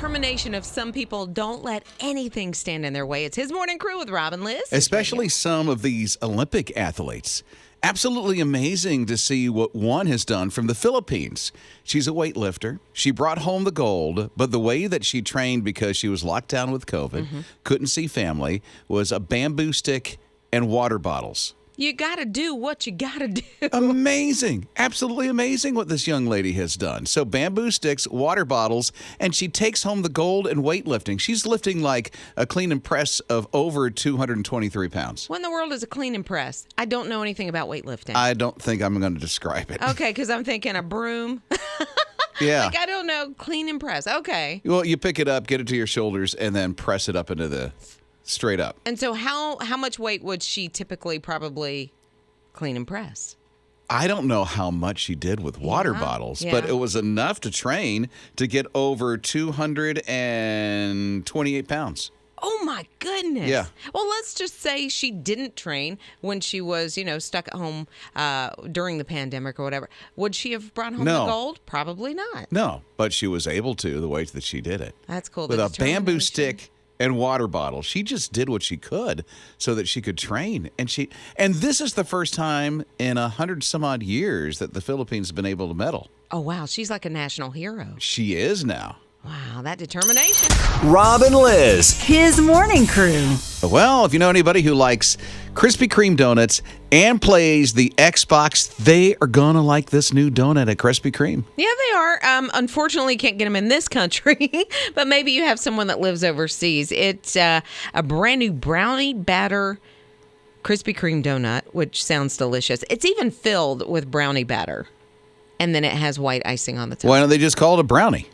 determination of some people don't let anything stand in their way. It's His Morning Crew with Rob and Liz. Especially some of these Olympic athletes. Absolutely amazing to see what one has done from the Philippines. She's a weightlifter. She brought home the gold, but the way that she trained because she was locked down with COVID, couldn't see family, was a bamboo stick and water bottles. You got to do what you got to do. Amazing. Absolutely amazing what this young lady has done. So bamboo sticks, water bottles, and she takes home the gold in weightlifting. She's lifting like a clean and press of over 223 pounds. What in the world is a clean and press? I don't know anything about weightlifting. I don't think I'm going to describe it. Okay, because I'm thinking a broom. Yeah. Like, I don't know. Clean and press. Okay. Well, you pick it up, get it to your shoulders, and then press it up into the straight up. And so how much weight would she typically probably clean and press? I don't know how much she did with water bottles, but it was enough to train to get over 228 pounds. Oh, my goodness. Yeah. Well, let's just say she didn't train when she was, stuck at home during the pandemic or whatever. Would she have brought home the gold? Probably not. No, but she was able to the way that she did it. That's cool. With a bamboo stick and water bottle. She just did what she could so that she could train. And this is the first time in 100 some odd years that the Philippines have been able to medal. Oh, wow. She's like a national hero. She is now. Wow, that determination. Rob and Liz. His Morning Crew. Well, if you know anybody who likes Krispy Kreme donuts and plays the Xbox, they are going to like this new donut at Krispy Kreme. Yeah, they are. Unfortunately, can't get them in this country, but maybe you have someone that lives overseas. It's a brand new brownie batter Krispy Kreme donut, which sounds delicious. It's even filled with brownie batter, and then it has white icing on the top. Why don't they just call it a brownie?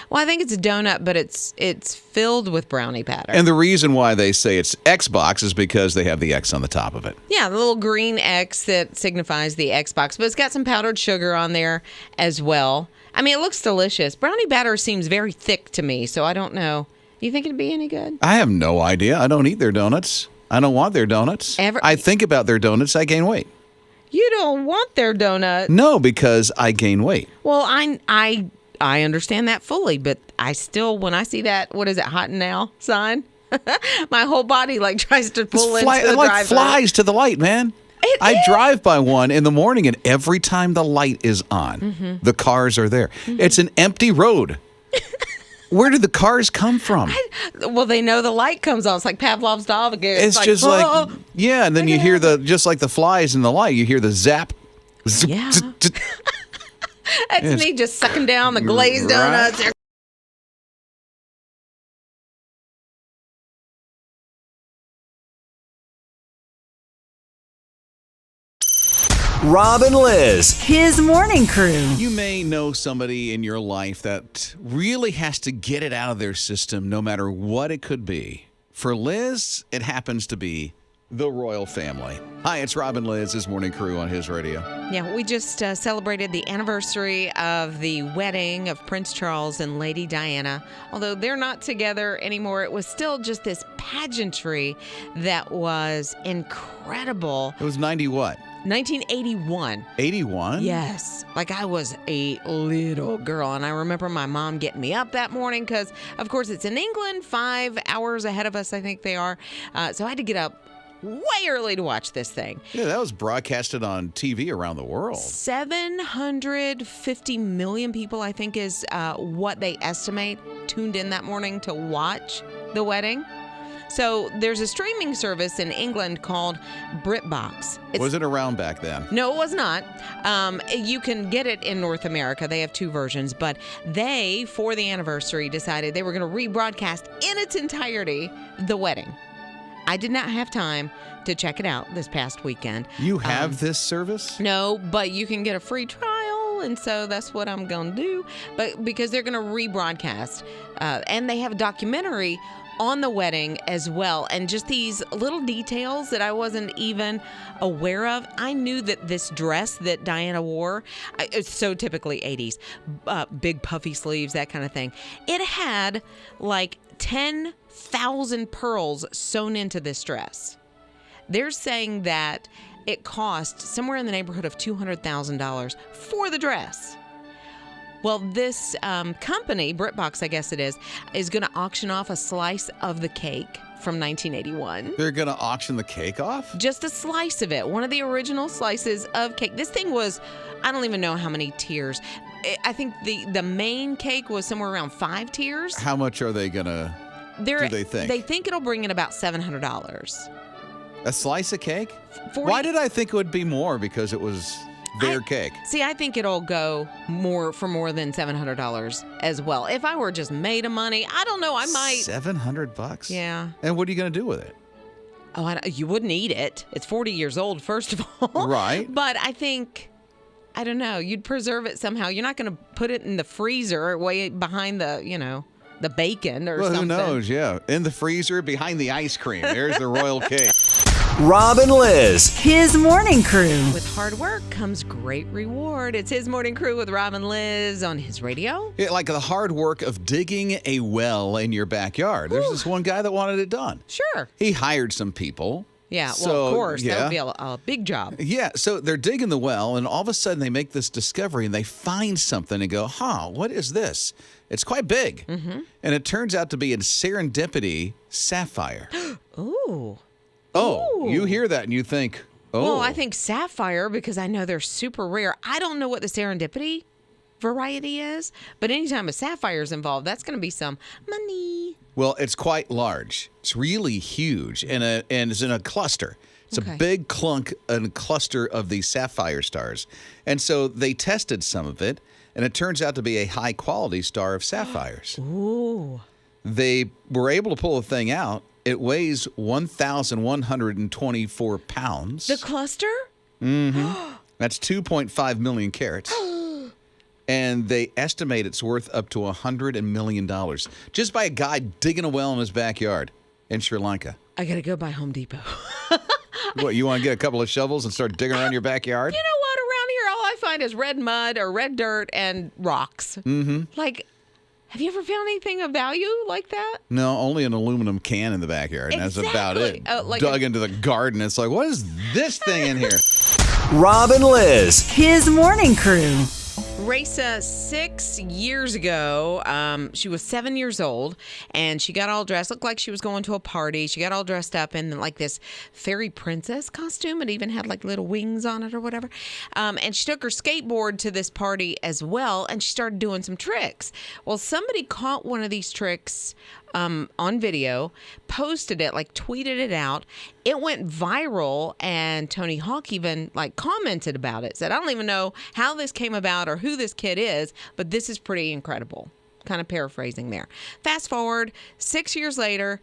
Well, I think it's a donut, but it's filled with brownie batter. And the reason why they say it's Xbox is because they have the X on the top of it. Yeah, the little green X that signifies the Xbox, but it's got some powdered sugar on there as well. I mean, it looks delicious. Brownie batter seems very thick to me, so I don't know. You think it'd be any good? I have no idea. I don't eat their donuts. I don't want their donuts. I think about their donuts, I gain weight. You don't want their donut? No, because I gain weight. Well, I understand that fully, but I still, when I see that, what is it, hot now sign, my whole body tries to pull into the drive-thru. Flies to the light, man. I drive by one in the morning, and every time the light is on, the cars are there. It's an empty road. Where did the cars come from? Well, they know the light comes on. It's like Pavlov's dog. It's just and then you hear just like the flies in the light, you hear the zap. Yeah. That's me just sucking down the glazed donuts. Rob and Liz. His Morning Crew. You may know somebody in your life that really has to get it out of their system no matter what it could be. For Liz, it happens to be the royal family. Hi, it's Rob and Liz, His Morning Crew on His Radio. Yeah, we just celebrated the anniversary of the wedding of Prince Charles and Lady Diana. Although they're not together anymore, it was still just this pageantry that was incredible. It was 90 what? 1981. 81? Yes. Like I was a little girl. And I remember my mom getting me up that morning because, of course, it's in England, 5 hours ahead of us, I think they are. So I had to get up way early to watch this thing. Yeah, that was broadcasted on TV around the world. 750 million people, I think, is what they estimate tuned in that morning to watch the wedding. So there's a streaming service in England called BritBox. Was it around back then? No, it was not. You can get it in North America. They have 2 versions, but they, for the anniversary, decided they were going to rebroadcast in its entirety the wedding. I did not have time to check it out this past weekend. You have this service? No, but you can get a free trial, and so that's what I'm going to do. But because they're going to rebroadcast, and they have a documentary on the wedding as well, and just these little details that I wasn't even aware of. I knew that this dress that Diana wore, it's so typically 80s, big puffy sleeves, that kind of thing. It had like 10,000 pearls sewn into this dress. They're saying that it cost somewhere in the neighborhood of $200,000 for the dress. Well, this company, BritBox, I guess it is going to auction off a slice of the cake from 1981. They're going to auction the cake off? Just a slice of it. One of the original slices of cake. This thing was, I don't even know how many tiers. I think the main cake was somewhere around 5 tiers. How much are they going to, do they think? They think it'll bring in about $700. A slice of cake? 40 Why did I think it would be more? Because it was their cake. See, I think it'll go more than $700 as well. If I were just made of money, I don't know, I might. $700? Yeah. And what are you going to do with it? Oh, you wouldn't eat it. It's 40 years old, first of all. Right. But I think, I don't know, you'd preserve it somehow. You're not going to put it in the freezer way behind the, the bacon or something. Well, who knows? Yeah. In the freezer behind the ice cream. There's the royal cake. Rob and Liz. His morning crew. With hard work comes great reward. It's His Morning Crew with Rob and Liz on His Radio. Yeah, like the hard work of digging a well in your backyard. There's this one guy that wanted it done. Sure. He hired some people. Yeah, well, So, of course. yeah. That would be a big job. Yeah, so they're digging the well, and all of a sudden they make this discovery, and they find something and go, what is this? It's quite big. Mm-hmm. And it turns out to be a serendipity sapphire. Ooh. Oh, you hear that and you think, Well, I think sapphire because I know they're super rare. I don't know what the serendipity variety is, but anytime a sapphire is involved, that's going to be some money. Well, it's quite large. It's really huge, and it's in a cluster. It's Okay. a big clunk and cluster of these sapphire stars. And so they tested some of it, and it turns out to be a high-quality star of sapphires. Ooh. They were able to pull the thing out. It weighs 1,124 pounds. The cluster? That's 2.5 million carats. And they estimate it's worth up to $100 million just by a guy digging a well in his backyard in Sri Lanka. I got to go by Home Depot. What, you want to get a couple of shovels and start digging around your backyard? You know what? Around here, all I find is red mud or red dirt and rocks. Mm-hmm. Like, have you ever found anything of value like that? No, only an aluminum can in the backyard, and that's about it. Like Dug into the garden. It's like, what is this thing in here? Rob and Liz. His morning crew. Raisa, 6 years ago, she was 7 years old, and she got all dressed, looked like she was going to a party. She got all dressed up in like this fairy princess costume. It even had like little wings on it or whatever. And she took her skateboard to this party as well, and she started doing some tricks. Well, somebody caught one of these tricks on video, posted it, like tweeted it out. It went viral, and Tony Hawk even like commented about it. Said, I don't even know how this came about or who this kid is, but this is pretty incredible. Kind of paraphrasing there. Fast forward 6 years later,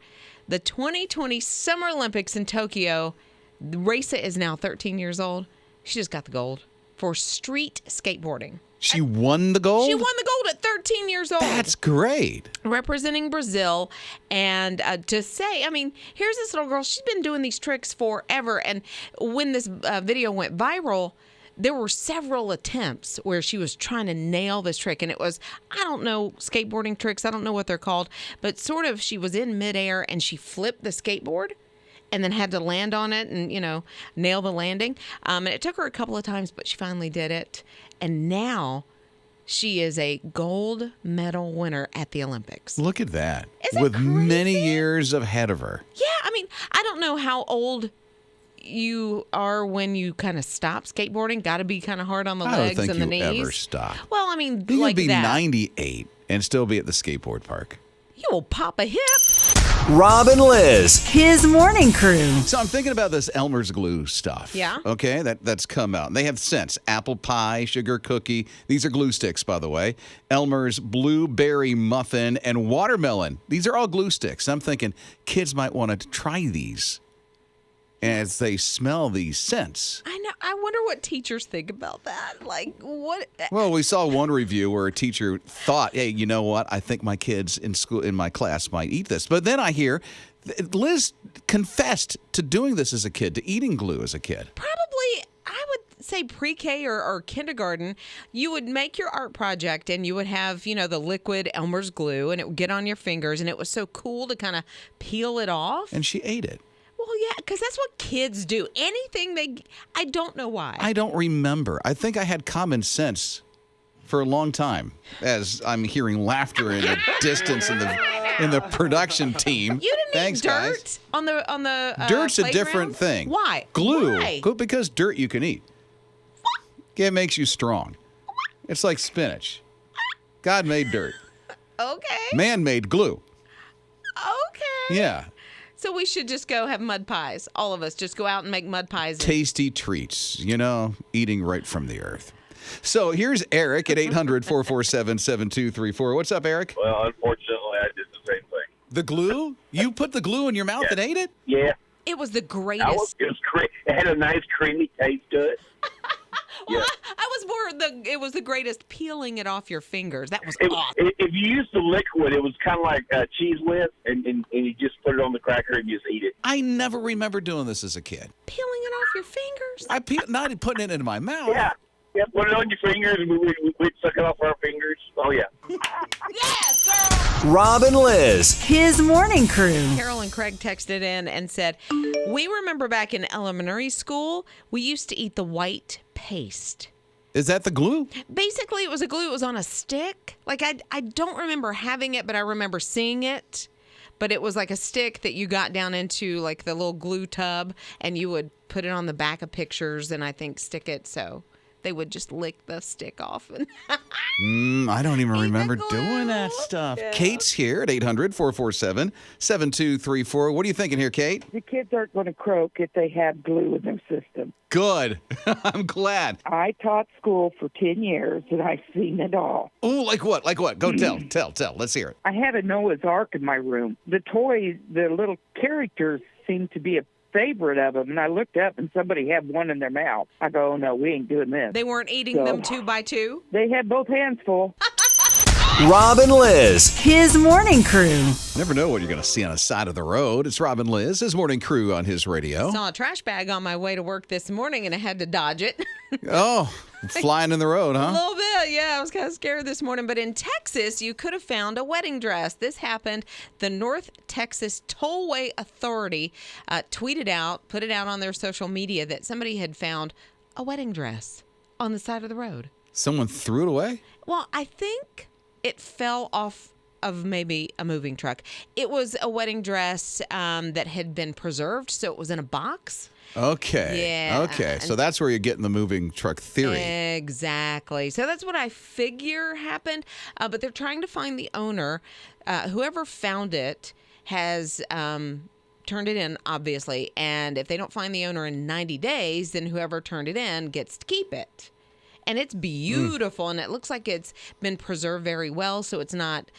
the 2020 Summer Olympics in Tokyo. Raisa is now 13 years old. She just got the gold for street skateboarding. She won the gold? She won the gold at 13 years old. That's great. Representing Brazil. And to say, I mean, here's this little girl. She's been doing these tricks forever. And when this video went viral, there were several attempts where she was trying to nail this trick. And it was, I don't know, skateboarding tricks. I don't know what they're called. But sort of she was in midair and she flipped the skateboard and then had to land on it and, nail the landing. And it took her a couple of times, but she finally did it. And now she is a gold medal winner at the Olympics. Look at that. Isn't With that crazy? many years ahead of her. Yeah, I mean, I don't know how old you are when you kind of stop skateboarding. Got to be kind of hard on the I don't legs think and the you knees. ever stop. Well, I mean, You like could be that. 98 and still be at the skateboard park. You will pop a hip. Rob and Liz. His morning crew. So I'm thinking about this Elmer's glue stuff. Yeah. Okay, that's come out. They have scents. Apple pie, sugar cookie. These are glue sticks, by the way. Elmer's blueberry muffin and watermelon. These are all glue sticks. I'm thinking kids might want to try these as they smell these scents. I know. I wonder what teachers think about that. Like, what? Well, we saw one review where a teacher thought, hey, you know what? I think my kids in my class might eat this. But then I hear Liz confessed to doing this as a kid, to eating glue as a kid. Probably, I would say pre-K or kindergarten. You would make your art project and you would have, the liquid Elmer's glue and it would get on your fingers. And it was so cool to kind of peel it off. And she ate it. Well, yeah, because that's what kids do. Anything I don't know why. I don't remember. I think I had common sense for a long time, as I'm hearing laughter in the distance in the production team. You didn't Thanks, eat dirt guys. on the Dirt's a playground? different thing. Why? Glue. Why? Because dirt you can eat. It makes you strong. It's like spinach. God made dirt. Okay. Man made glue. Okay. Yeah. So we should just go have mud pies. All of us just go out and make mud pies. Tasty treats, eating right from the earth. So here's Eric at 800-447-7234. What's up, Eric? Well, unfortunately, I did the same thing. The glue? You put the glue in your mouth and ate it? Yeah. It was the greatest. It was it had a nice creamy taste to it. Well, I was more it was the greatest peeling it off your fingers. That was If awesome. you used the liquid, it was kind of like cheese whiz, and you just put it on the cracker and just eat it. I never remember doing this as a kid. Peeling it off your fingers. Not putting it in my mouth. Yeah, put it on your fingers, and we'd suck it off our fingers. Oh, yeah. Yes, girl. Rob and Liz. His morning crew. Carol and Craig texted in and said, we remember back in elementary school, we used to eat the white paste. Is that the glue? Basically, it was a glue. It was on a stick. Like, I don't remember having it, but I remember seeing it. But it was like a stick that you got down into, like, the little glue tub, and you would put it on the back of pictures and I think stick it so they would just lick the stick off. And I don't even remember glue. doing that stuff. Yeah. Kate's here at 800-447-7234. What are you thinking here, Kate? The kids aren't going to croak if they have glue in their system. Good. I'm glad. I taught school for 10 years, and I've seen it all. Oh, like what? Like what? Go tell. Let's hear it. I had a Noah's Ark in my room. The toys, the little characters seemed to be a favorite of them, and I looked up, and somebody had one in their mouth. I go, oh, no, we ain't doing this. they weren't eating them 2 by 2. They had both hands full. Rob and Liz. His morning crew. Never know what you're going to see on the side of the road. It's Rob and Liz, his morning crew on his radio. Saw a trash bag on my way to work this morning and I had to dodge it. Oh, flying in the road, A huh? little bit, yeah. I was kind of scared this morning. But in Texas, you could have found a wedding dress. This happened. The North Texas Tollway Authority tweeted out, put it out on their social media that somebody had found a wedding dress on the side of the road. Someone threw it away? Well, I think it fell off of maybe a moving truck. It was a wedding dress that had been preserved, so it was in a box. Okay. Yeah. Okay. So that's where you're getting the moving truck theory. Exactly. So that's what I figure happened. But they're trying to find the owner. Whoever found it has turned it in, obviously. And if they don't find the owner in 90 days, then whoever turned it in gets to keep it. And it's beautiful, and it looks like it's been preserved very well, so it's not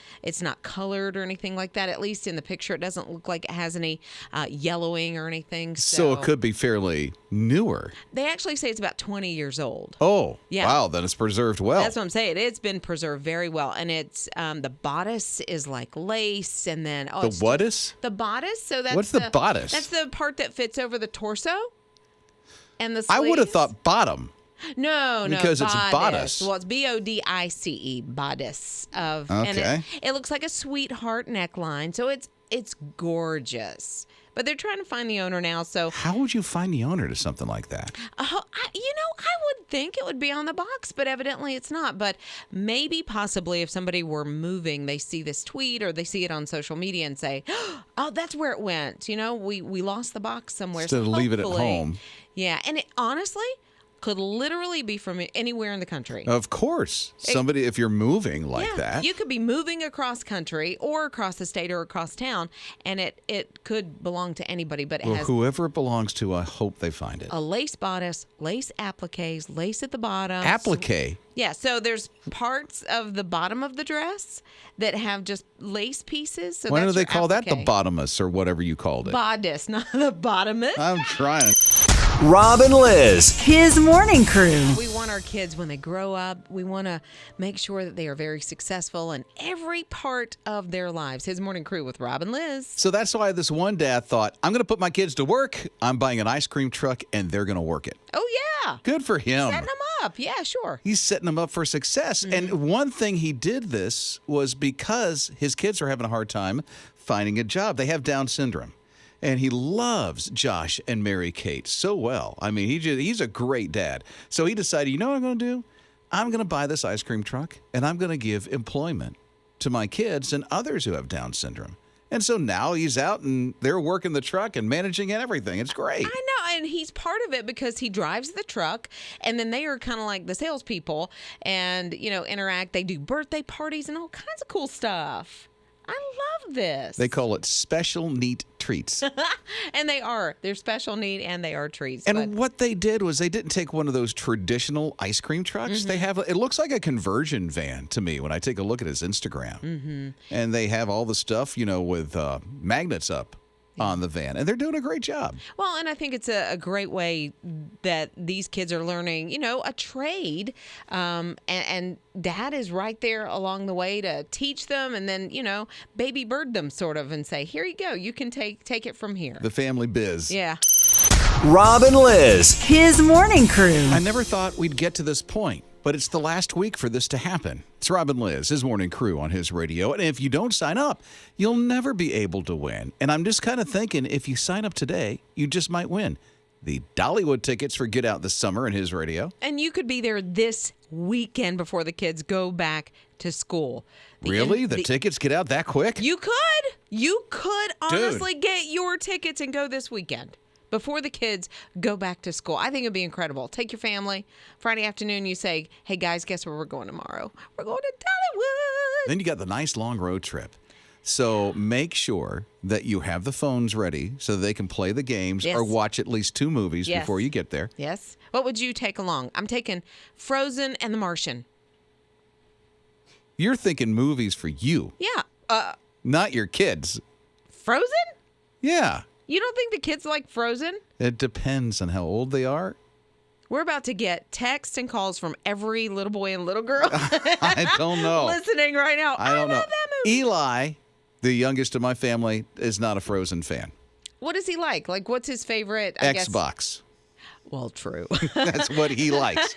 colored or anything like that. At least in the picture, it doesn't look like it has any yellowing or anything. So it could be fairly newer. They actually say it's about 20 years old. Oh, Yeah. wow. Then it's preserved well. That's what I'm saying. It's been preserved very well, and it's the bodice is like lace, and then the what is? the bodice. So that's What's the bodice? That's the part that fits over the torso. And the I would have sleeves. thought bottom. No, Because it's bodice. Well, it's BODICE, bodice of, Okay. and it looks like a sweetheart neckline, so it's gorgeous. But they're trying to find the owner now, so How would you find the owner to something like that? I would think it would be on the box, but evidently it's not. But maybe, possibly, if somebody were moving, they see this tweet or they see it on social media and say, "Oh, that's where it went." We lost the box somewhere. Instead of leave it at hopefully- home. Yeah, and it honestly could literally be from anywhere in the country. Of course. Somebody, if you're moving like that. You could be moving across country or across the state or across town, and it could belong to anybody, but it Well, has whoever it belongs to, I hope they find it. a lace bodice, lace appliques, lace at the bottom. Applique. Yeah, so there's parts of the bottom of the dress that have just lace pieces. So Why do that's they your call that the applique. bottomus or whatever you called it? Bodice, not the bottomest. I'm trying. Rob and Liz. His morning crew. We want our kids, when they grow up, we want to make sure that they are very successful in every part of their lives. His morning crew with Rob and Liz. So that's why this one dad thought, I'm going to put my kids to work. I'm buying an ice cream truck, and they're going to work it. Oh, yeah. Good for him. Setting them up. Yeah, sure. He's setting them up for success. And one thing he did this was because his kids are having a hard time finding a job. They have Down syndrome. And he loves Josh and Mary Kate so well. I mean, he's a great dad. So he decided, you know what I'm going to do? I'm going to buy this ice cream truck, and I'm going to give employment to my kids and others who have Down syndrome. And so now he's out and they're working the truck and managing and everything. It's great. I know, and he's part of it because he drives the truck, and then they are kind of like the salespeople and, interact. They do birthday parties and all kinds of cool stuff. I love this. They call it special neat treats. And they are. They're special neat and they are treats. And what they did was they didn't take one of those traditional ice cream trucks. They have, it looks like a conversion van to me when I take a look at his Instagram. And they have all the stuff, with magnets up on the van. And they're doing a great job. Well, and I think it's a great way that these kids are learning, a trade. And dad is right there along the way to teach them and then, baby bird them sort of and say, here you go. You can take it from here. The family biz. Yeah. Rob and Liz. His morning crew. I never thought we'd get to this point, but it's the last week for this to happen. It's Rob and Liz, his morning crew on his radio. And if you don't sign up, you'll never be able to win. And I'm just kind of thinking if you sign up today, you just might win the Dollywood tickets for Get Out this summer in his radio. And you could be there this weekend before the kids go back to school. Really? The tickets get out that quick? You could. You could honestly get your tickets and go this weekend before the kids go back to school. I think it'd be incredible. Take your family. Friday afternoon, you say, hey, guys, guess where we're going tomorrow? We're going to Dollywood. Then you got the nice long road trip. So make sure that you have the phones ready so they can play the games or watch at least 2 movies before you get there. Yes. What would you take along? I'm taking Frozen and The Martian. You're thinking movies for you. Yeah. Not your kids. Frozen? Yeah. You don't think the kids like Frozen? It depends on how old they are. We're about to get texts and calls from every little boy and little girl. I don't know. Listening right now. I don't know. love that movie. Eli, the youngest of my family, is not a Frozen fan. What does he like? Like, what's his favorite? Xbox. Well, true. That's what he likes.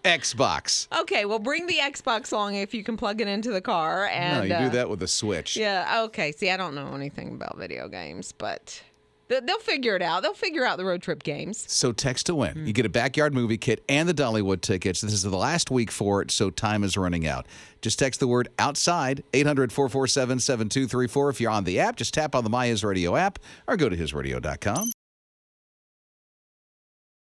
Xbox. Okay, well, bring the Xbox along if you can plug it into the car. And, No, you do that with a Switch. Yeah, okay. See, I don't know anything about video games, but they'll figure it out. They'll figure out the road trip games. So text to win. You get a backyard movie kit and the Dollywood tickets. This is the last week for it, so time is running out. Just text the word outside, 800-447-7234. If you're on the app, just tap on the My HISRadio app or go to hisradio.com.